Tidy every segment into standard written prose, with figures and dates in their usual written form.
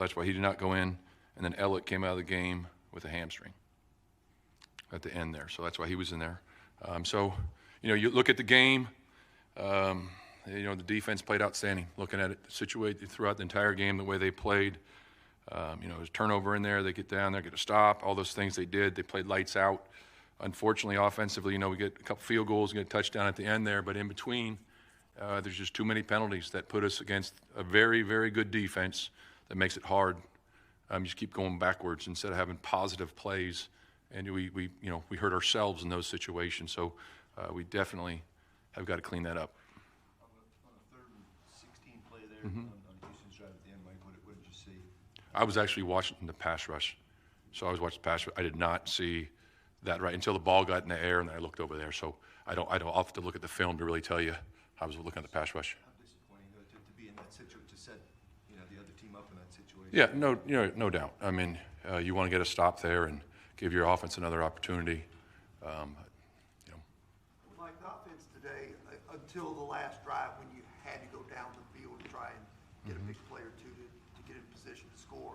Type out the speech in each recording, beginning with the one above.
That's why he did not go in. And then Elliott came out of the game with a hamstring at the end there. So that's why he was in there. You look at the game, the defense played outstanding. Looking at it, situated throughout the entire game, the way they played. There's turnover in there. They get down there, get a stop, all those things they did. They played lights out. Unfortunately, offensively, we get a couple field goals, get a touchdown at the end there. But in between, there's just too many penalties that put us against a very, very good defense that makes it hard. You just keep going backwards instead of having positive plays. And we hurt ourselves in those situations. So we definitely have got to clean that up. On the 3rd and 16 play there, on Houston's drive at the end, Mike, what did you see? I was actually watching the pass rush. So I was watching the pass rush. I did not see that right until the ball got in the air, and then I looked over there. So I'll have to look at the film to really tell you I was looking at the pass rush. How disappointing, though, to be in that situation, to set the other team up in that situation. Yeah, no doubt. I mean, you want to get a stop there and give your offense another opportunity. Like the offense today, until the last drive when you had to go down the field and try and get a big play or two to get in position to score.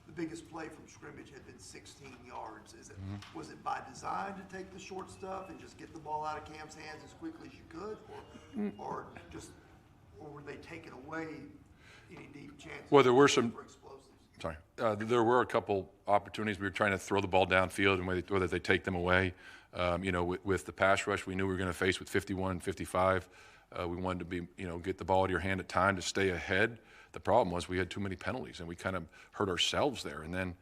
The biggest play from scrimmage had been 16 yards. Was it by design to take the short stuff and just get the ball out of Cam's hands as quickly as you could, or were they taking away any deep chances? Well, there were some. For explosives? Sorry. There were a couple opportunities. We were trying to throw the ball downfield and whether they take them away. With the pass rush, we knew we were going to face with 51, 55. We wanted to be, get the ball out of your hand at time to stay ahead. The problem was we had too many penalties, and we kind of hurt ourselves there. And then,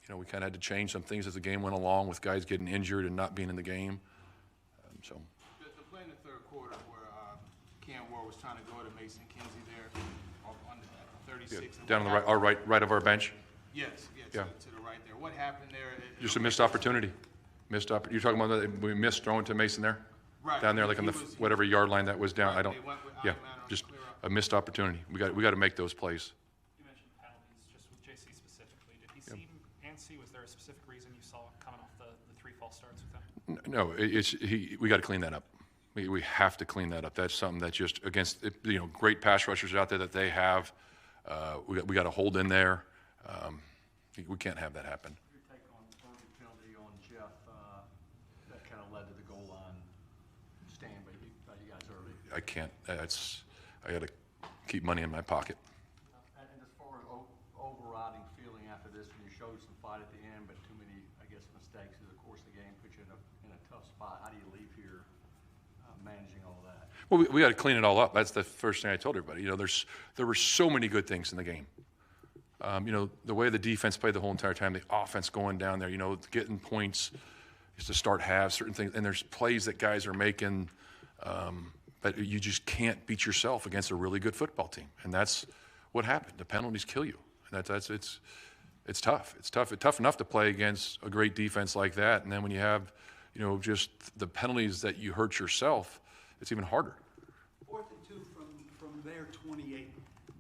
we kind of had to change some things as the game went along with guys getting injured and not being in the game. The play in the 3rd quarter where Cam Ward was trying to go to Mason Kinsey there on the 36. Yeah, down on the right of our bench. Yes, to the right there. What happened there? Just a missed opportunity. You're talking about that we missed throwing to Mason there? Right. Down there, like on the whatever yard line that was down. Right, Yeah, just a missed opportunity. We got to make those plays. You mentioned penalties, just with JC specifically. Did he see and see? Was there a specific reason you saw coming off the 3 false starts with him? No, we got to clean that up. We have to clean that up. That's something that just against great pass rushers out there that they have. We got to hold in there. We can't have that happen. Your take on early penalty on Jeff that kind of led to the goal line stand by you guys early. I can't. I got to keep money in my pocket. And as far as overriding feeling after this, when you showed some fight at the end, but too many, mistakes as the course of the game put you in a tough spot. How do you leave here managing all that? Well, we got to clean it all up. That's the first thing I told everybody. There were so many good things in the game. The way the defense played the whole entire time, the offense going down there, getting points is to start halves, certain things. And there's plays that guys are making, but you just can't beat yourself against a really good football team. And that's what happened. The penalties kill you. And it's tough. It's tough enough to play against a great defense like that. And then when you have, just the penalties that you hurt yourself, it's even harder. 4th and 2 from their 28.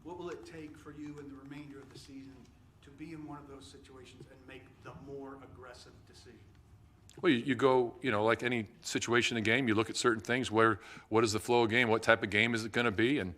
What will it take for you in the remainder of the season to be in one of those situations and make the more aggressive decision? Well, you go, like any situation in a game, you look at certain things. What is the flow of game? What type of game is it going to be? And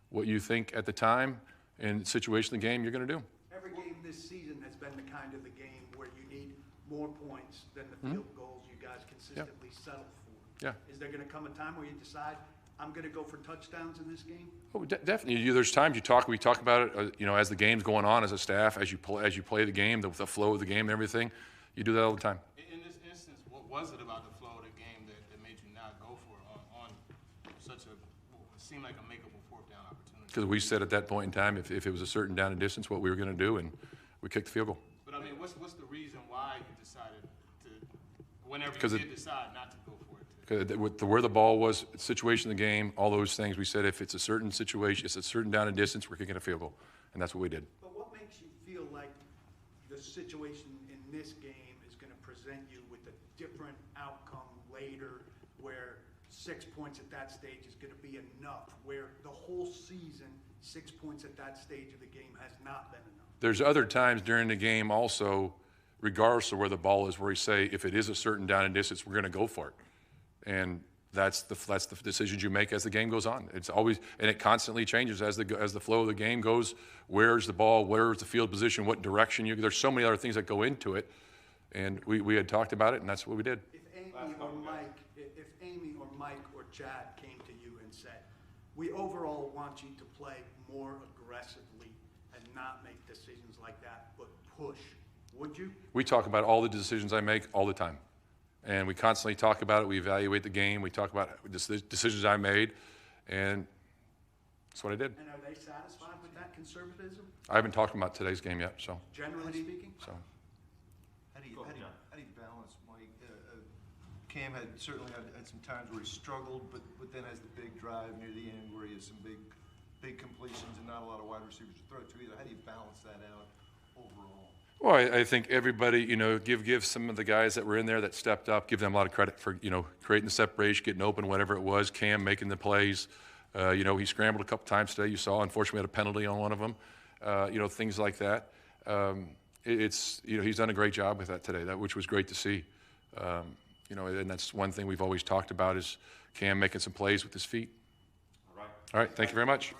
what you think at the time and situation of the game you're going to do. Every game this season has been the kind of the game where you need more points than the field goals you guys consistently settle for. Yeah. Is there going to come a time where you decide, I'm going to go for touchdowns in this game? Oh, definitely. There's times we talk about it, as the game's going on as a staff, as you play the game, the flow of the game and everything. You do that all the time. In this instance, what was it about the flow of the game that made you not go for it on such what seemed like a makeable 4th down opportunity? Because we said at that point in time, if it was a certain down and distance, what we were going to do, and we kicked the field goal. But what's the reason why you decided to, whenever you did decide not to go for it? With where the ball was, situation of the game, all those things, we said if it's a certain situation, it's a certain down and distance, we're kicking a field goal, and that's what we did. But what makes you feel like the situation in this game is going to present you with a different outcome later, where 6 points at that stage is going to be enough, where the whole season, 6 points at that stage of the game has not been enough? There's other times during the game also, regardless of where the ball is, where we say if it is a certain down and distance, we're going to go for it. And that's the decisions you make as the game goes on. It's always, and it constantly changes as the flow of the game goes. Where's the ball? Where's the field position? What direction you? There's so many other things that go into it, and we had talked about it, and that's what we did. If Amy or Mike or Chad came to you and said, we overall want you to play more aggressively and not make decisions like that, but push, would you? We talk about all the decisions I make all the time. And we constantly talk about it. We evaluate the game. We talk about the decisions I made. And that's what I did. And are they satisfied with that conservatism, I haven't talked about today's game yet, so. generally speaking? How do you balance, Mike? Cam certainly had some times where he struggled, but then has the big drive near the end where he has some big completions and not a lot of wide receivers to throw to either. How do you balance that out overall? Well, I think everybody, give some of the guys that were in there that stepped up, give them a lot of credit for, creating the separation, getting open, whatever it was. Cam making the plays. He scrambled a couple times today. You saw, unfortunately, we had a penalty on one of them. Things like that. He's done a great job with that today, which was great to see. And that's one thing we've always talked about is Cam making some plays with his feet. All right. Thank you very much.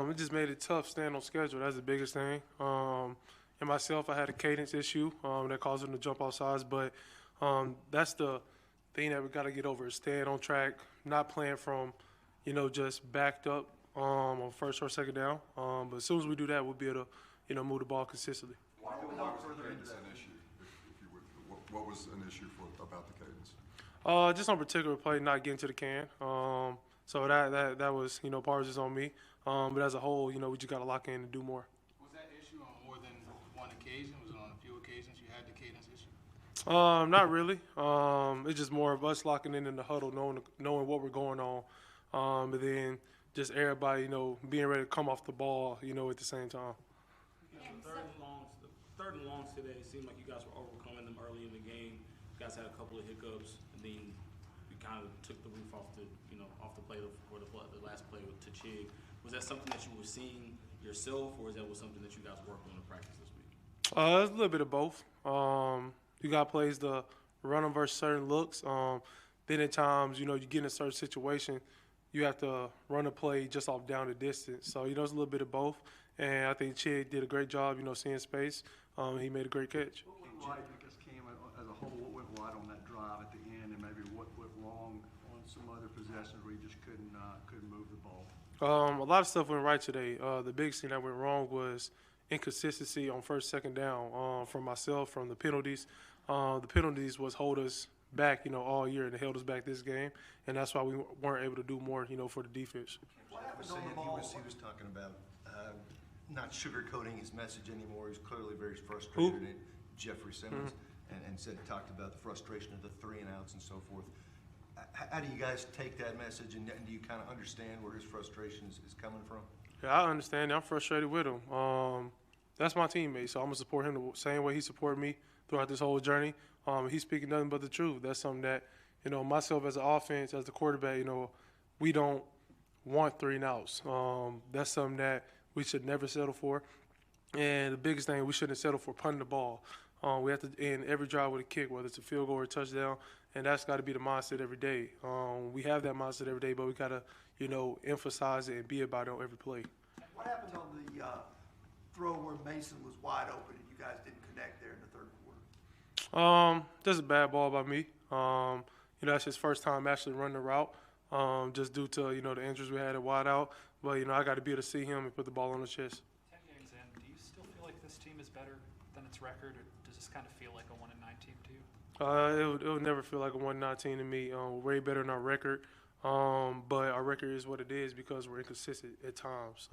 It just made it tough staying on schedule. That's the biggest thing. And myself, I had a cadence issue that caused them to jump off sides. But that's the thing that we got to get over is staying on track, not playing from, just backed up on first or second down. But as soon as we do that, we'll be able to, move the ball consistently. Why was the cadence an issue, if you would? What was an issue about the cadence? Just on particular play, not getting to the can. So that was, part was just on me. But as a whole, we just got to lock in and do more. Was that issue on more than one occasion? Was it on a few occasions you had the cadence issue? Not really. It's just more of us locking in the huddle, knowing what we're going on. But then just everybody, being ready to come off the ball, at the same time. The third and longs today, it seemed like you guys were overcoming them early in the game. You guys had a couple of hiccups, and then you kind of took the roof off the play for the last play to Chig. Was that something that you were seeing yourself, or is that something that you guys worked on in practice this week? It's a little bit of both. You got plays to run them versus certain looks. Then at times, you get in a certain situation, you have to run a play just off down the distance. So, it's a little bit of both. And I think Chig did a great job, seeing space. He made a great catch. What went right, I guess, Cam, as a whole, what went right on that drive at the end, and maybe what went wrong on some other possessions where you just couldn't move the ball? A lot of stuff went right today. The biggest thing that went wrong was inconsistency on first, second down from myself, from the penalties. The penalties was hold us back, all year, and it held us back this game, and that's why we weren't able to do more, for the defense. What happened on the He ball? was talking about not sugarcoating his message anymore. He was clearly very frustrated. Who? Jeffrey Simmons, and talked about the frustration of the 3 and outs and so forth. How do you guys take that message, and do you kind of understand where his frustration is coming from? Yeah, I understand. I'm frustrated with him. That's my teammate, so I'm going to support him the same way he supported me throughout this whole journey. He's speaking nothing but the truth. That's something that, myself as an offense, as the quarterback, we don't want 3 and outs. That's something that we should never settle for. And the biggest thing, we shouldn't settle for punting the ball. We have to end every drive with a kick, whether it's a field goal or a touchdown, and that's got to be the mindset every day. We have that mindset every day, but we got to, emphasize it and be about it on every play. What happened on the throw where Mason was wide open and you guys didn't connect there in the third quarter? Just a bad ball by me. That's his first time actually running the route, just due to, the injuries we had at wide out. But, I got to be able to see him and put the ball on his chest. 10 games in, do you still feel like this team is better than its record, or does this kind of feel like a 1-9 team to you? It would never feel like a 1-9 team to me. We're way better than our record. But our record is what it is because we're inconsistent at times.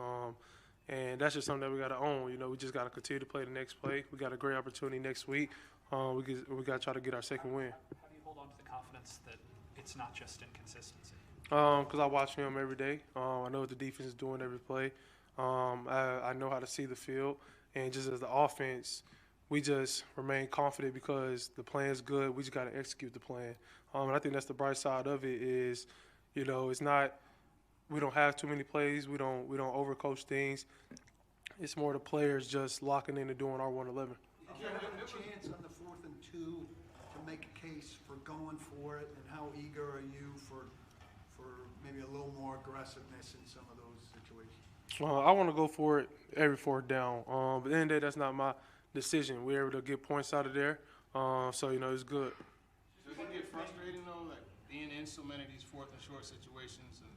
And that's just something that we got to own. We just got to continue to play the next play. We got a great opportunity next week. We got to try to get our second win. How do you hold on to the confidence that it's not just inconsistency? Because I watch film every day. I know what the defense is doing every play. I know how to see the field. And just as the offense, we just remain confident because the plan is good. We just got to execute the plan. And I think that's the bright side of it is, it's not – we don't have too many plays. We don't overcoach things. It's more the players just locking in and doing our 111. Did you have a chance on the 4th and 2 to make a case for going for it, and how eager are you for maybe a little more aggressiveness in some of those situations? I want to go for it every 4th down. But at the end of the day, that's not my decision. We're able to get points out of there, so, it's good. Does it get frustrating, though, like being in so many of these 4th and short situations and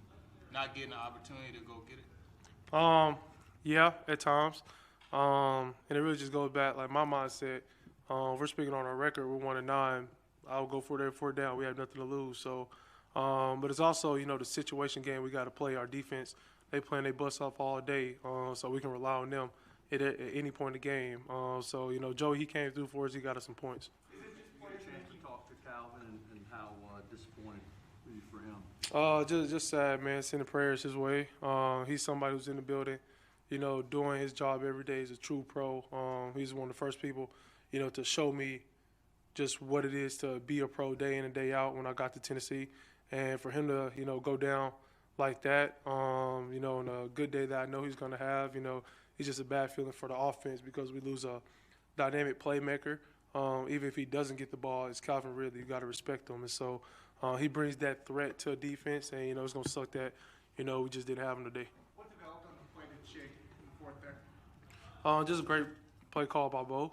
not getting an opportunity to go get it? Yeah, at times. And it really just goes back, like my mindset, we're speaking on our record, we're 1-9. I'll go for it every 4th down. We have nothing to lose. So, but it's also, the situation game we got to play. Our defense, they playing their butts off all day, so we can rely on them at any point in the game. So, Joey, he came through for us. He got us some points. Did you get a chance to talk to Calvin and how disappointed were you for him? Just sad, man. Sending prayers his way. He's somebody who's in the building, doing his job every day. He's a true pro. He's one of the first people, to show me just what it is to be a pro day in and day out when I got to Tennessee. And for him to, go down like that, on a good day that I know he's going to have, it's just a bad feeling for the offense because we lose a dynamic playmaker. Even if he doesn't get the ball, it's Calvin Ridley. You got to respect him. And so he brings that threat to defense, and, it's going to suck that, we just didn't have him today. What developed on the play to Chig in the 4th there? Just a great play call by Bo.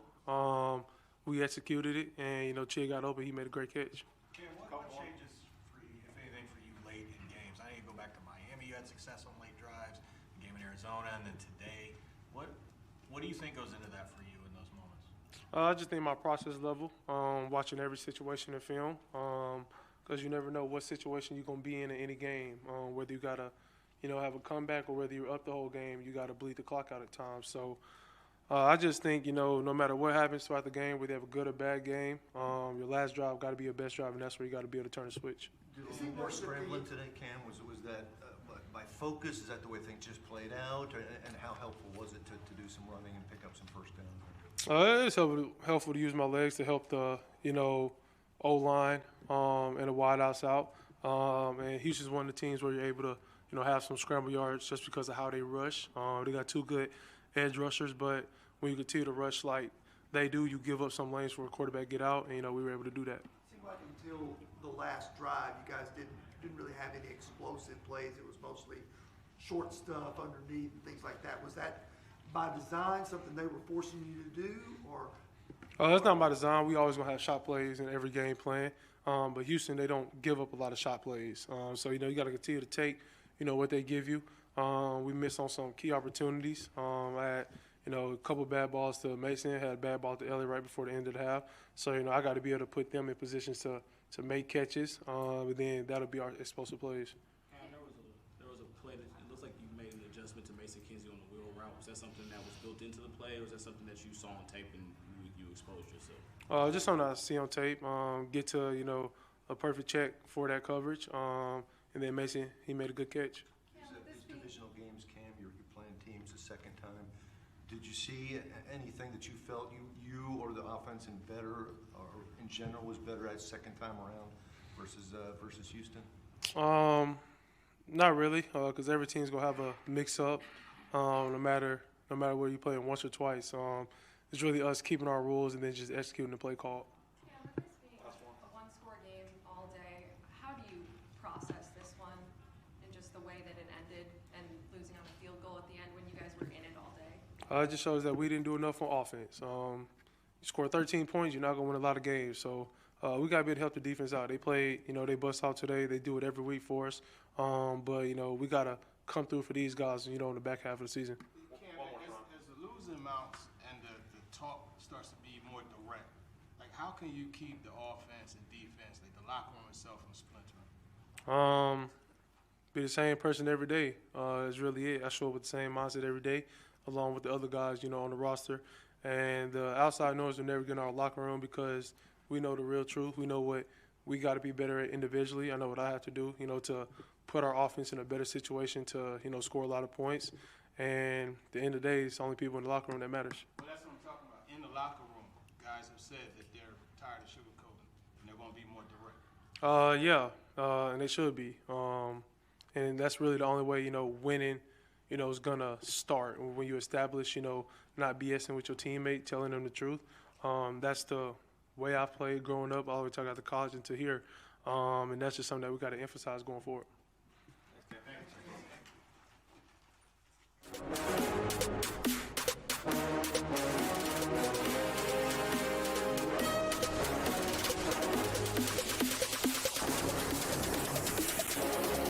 We executed it, and, Chig got open. He made a great catch. Ken, what changes, for you, if anything, for you late in games? I know you go back to Miami. You had success on late drives, the game in Arizona, and then today. What do you think goes into that for you in those moments? I just think my process level, watching every situation in film, because you never know what situation you're going to be in any game, whether you got to, have a comeback or whether you're up the whole game, you got to bleed the clock out at times. So I just think, no matter what happens throughout the game, whether you have a good or bad game, your last drive got to be your best drive, and that's where you got to be able to turn the switch. Is he more scrambling today, Cam? Was that by focus? Is that the way things just played out? And how helpful was it to do some running and pick up some first downs? It's helpful to use my legs to help the, O-line and the wideouts out. And Houston's one of the teams where you're able to, have some scramble yards just because of how they rush. They got two good edge rushers, but when you continue to rush like they do, you give up some lanes for a quarterback get out, and, we were able to do that. It seemed like until the last drive, you guys didn't really have any explosive plays. It was mostly short stuff underneath and things like that. Was that by design, something they were forcing you to do, or? That's not by design. We always gonna have shot plays in every game plan. But Houston, they don't give up a lot of shot plays. So you got to continue to take, what they give you. We missed on some key opportunities. I had, a couple bad balls to Mason, had a bad ball to Elliott right before the end of the half. So I got to be able to put them in positions to make catches. And then that'll be our explosive plays. There was a play that it looks like you made an adjustment to Mason Kinsey on the wheel route. Was that something that was built into the play, or was that something that you saw on tape and you exposed yourself? Just something I see on tape. Get to a perfect check for that coverage, and then Mason, he made a good catch. These divisional games, Cam, you're playing teams the second time. Did you see anything that you felt you or the offense in better or in general was better at second time around versus Houston? Not really, because every team's gonna have a mix-up, no matter where you play them once or twice. It's really us keeping our rules and then just executing the play call. Yeah, with this being a one-score game all day, how do you process this one and just the way that it ended and losing on a field goal at the end when you guys were in it all day? It just shows that we didn't do enough on offense. You score 13 points, you're not gonna win a lot of games. So we gotta be able to help the defense out. They played, they bust out today. They do it every week for us. But we gotta come through for these guys, in the back half of the season. Cam, as the losing mounts and the talk starts to be more direct, like how can you keep the offense and defense, like the locker room itself, from splintering? Be the same person every day is really it. I show up with the same mindset every day, along with the other guys, on the roster. And the outside noise will never get in our locker room because we know the real truth. We know what we got to be better at individually. I know what I have to do, to put our offense in a better situation to, score a lot of points. And at the end of the day, it's the only people in the locker room that matters. Well, that's what I'm talking about. In the locker room, guys have said that they're tired of sugarcoating and they're going to be more direct. And they should be. And that's really the only way, winning, is going to start. When you establish, not BSing with your teammate, telling them the truth. That's the way I've played growing up, all the way till I got to college and to here. And that's just something that we got to emphasize going forward. Thanks.